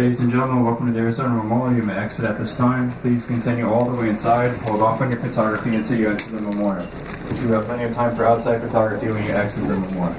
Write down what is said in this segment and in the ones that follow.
Ladies and gentlemen, welcome to the Arizona Memorial. You may exit at this time. Please continue all the way inside. Hold off on your photography until you enter the memorial. You have plenty of time for outside photography when you exit the memorial.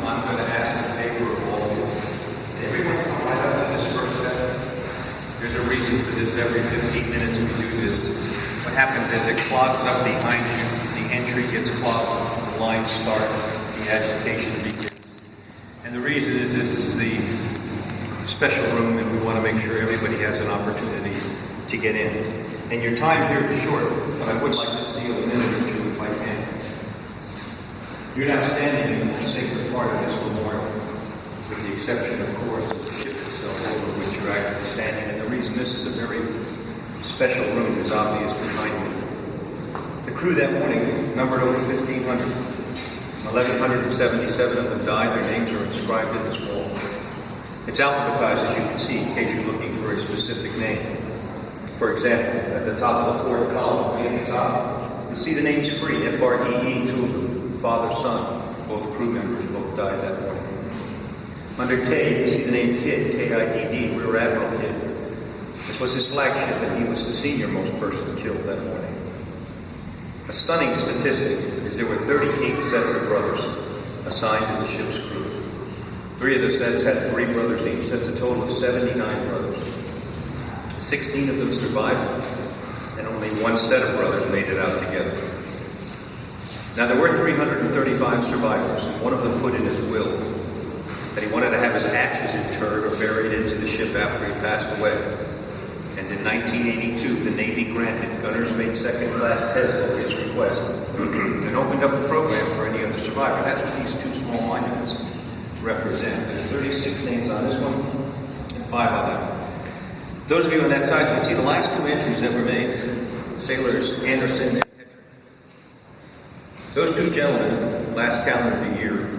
I'm going to ask a favor of all of you. Everyone come right up to this first step. clogs up behind you, the entry gets clogged, the lines start, the agitation begins. And the reason is this is the special room, and we want to make sure everybody has an opportunity to get in. And your time here is short, but I would like to steal a minute or two if I can. You're now standing in the most sacred part of this memorial, with the exception, of course, of the ship itself, over which you're actually standing. And the reason this is a very special room is obvious behind me. The crew that morning numbered over 1,500. 1,177 of them died. Their names are inscribed in this wall. It's alphabetized, as you can see, in case you're looking for a specific name. For example, at the top of the fourth column, way at the top, you'll see the names Free, F-R-E-E, two of them, father, son. Both crew members both died that morning. Under K, you see the name Kidd, K-I-D-D, Rear Admiral Kidd. This was his flagship, and he was the senior-most person killed that morning. A stunning statistic is there were 38 sets of brothers assigned to the ship's crew. 3 of the sets had 3 brothers each. That's a total of 79 brothers. 16 of them survived, and only 1 set of brothers made it out together. Now, there were 335 survivors, and one of them put in his will that he wanted to have his ashes interred or buried into the ship after he passed away. And in 1982, the Navy granted Gunner's Mate Second Class Tesla his request and opened up the program for any other survivor. That's what these 2 small monuments represent. There's 36 names on this one and 5 on that one. Those of you on that side, you can see the last 2 entries that were made, sailors Anderson and Petrie. Those 2 gentlemen, last calendar year,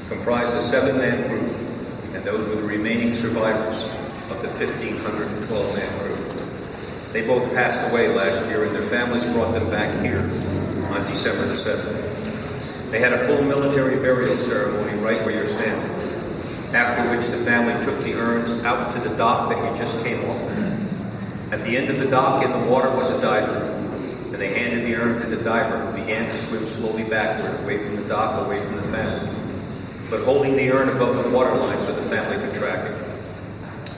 comprised a 7-man group, and those were the remaining survivors of the 1,512-man crew. They both passed away last year, and their families brought them back here on December the 7th. They had a full military burial ceremony right where you're standing, after which the family took the urns out to the dock that you just came off. At the end of the dock in the water was a diver, and they handed the urn to the diver, who began to swim slowly backward, away from the dock, away from the family, but holding the urn above the waterline so the family could track it.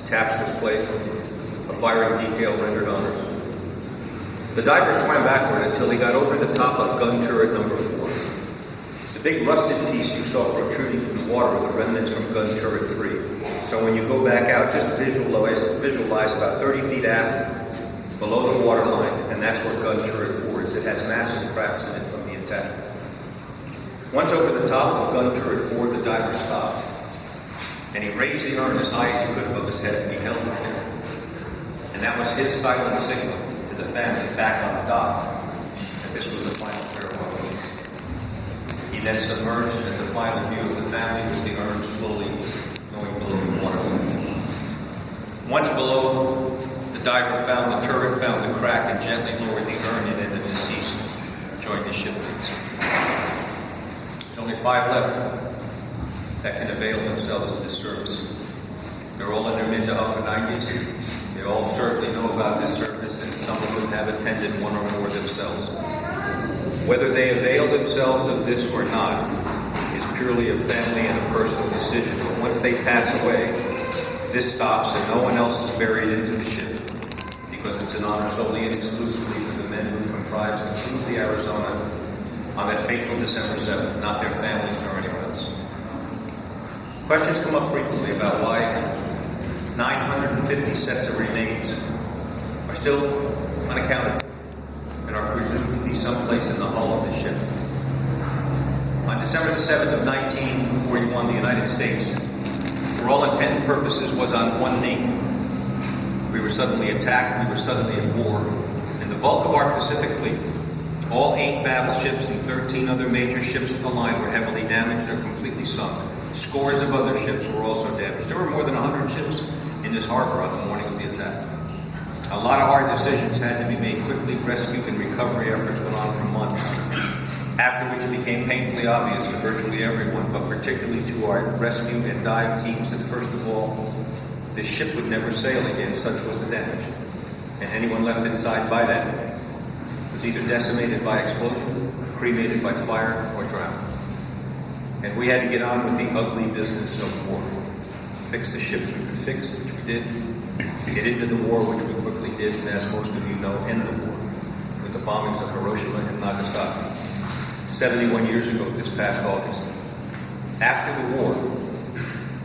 Taps was played, a firing detail rendered honors. The diver swam backward until he got over the top of gun turret number 4. The big rusted piece you saw protruding from the water were the remnants from gun turret 3. So when you go back out, just visualize about 30 feet aft, below the waterline, and that's where gun turret 4 is. It has massive cracks in it from the attack. Once over the top of gun turret 4, the diver stopped. And he raised the urn as high as he could above his head, and he held it there. And that was his silent signal to the family back on the dock that this was the final farewell. He then submerged, and the final view of the family was the urn slowly going below the water. Once below, the diver found the turret, found the crack, and gently lowered the urn, and then the deceased joined the shipmates. There's only 5 left that can avail themselves of this service. They're all in their mid to upper 90s. They all certainly know about this service, and some of them have attended one or more themselves. Whether they avail themselves of this or not is purely a family and a personal decision. But once they pass away, this stops, and no one else is buried into the ship, because it's an honor solely and exclusively for the men who comprise the crew of the Arizona on that fateful December 7th, not their families nor anyone else. Questions come up frequently about why 950 sets of remains are still unaccounted for and are presumed to be someplace in the hull of the ship. On December the 7th of 1941, the United States, for all intent and purposes, was on one knee. We were suddenly attacked, we were suddenly at war, and the bulk of our Pacific fleet, all 8 battleships and 13 other major ships of the line, were heavily damaged or completely sunk. Scores of other ships were also damaged. There were more than 100 ships in this harbor on the morning of the attack. A lot of hard decisions had to be made quickly. Rescue and recovery efforts went on for months, after which it became painfully obvious to virtually everyone, but particularly to our rescue and dive teams, that first of all, this ship would never sail again, such was the damage. And anyone left inside by that day was either decimated by explosion, cremated by fire, or drowned. And we had to get on with the ugly business of war. Fix the ships we could fix, which we did. Get into the war, which we quickly did, and as most of you know, end the war, with the bombings of Hiroshima and Nagasaki 71 years ago this past August. After the war,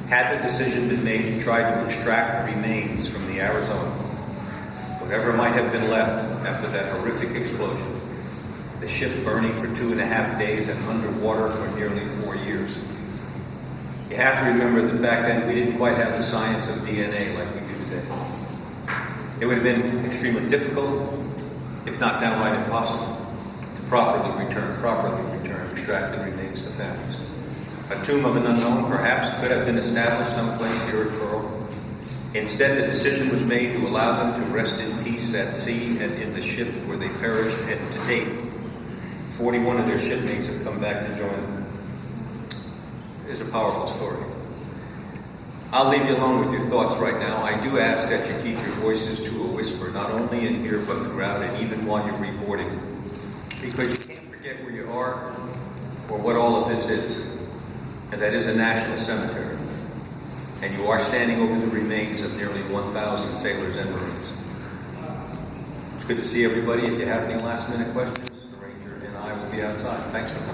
had the decision been made to try to extract remains from the Arizona, whatever might have been left after that horrific explosion, the ship burning for 2.5 days and underwater for nearly 4 years. You have to remember that back then we didn't quite have the science of DNA like we do today. It would have been extremely difficult, if not downright impossible, to properly return extracted remains to families. A tomb of an unknown perhaps could have been established someplace here at Pearl. Instead, the decision was made to allow them to rest in peace at sea and in the ship where they perished, and to date, 41 of their shipmates have come back to join them. It is a powerful story. I'll leave you alone with your thoughts right now. I do ask that you keep your voices to a whisper, not only in here, but throughout, and even while you're reboarding. Because you can't forget where you are or what all of this is. And that is a national cemetery. And you are standing over the remains of nearly 1,000 sailors and Marines. It's good to see everybody. If you have any last-minute questions, the Ranger and I will be outside. Thanks for coming.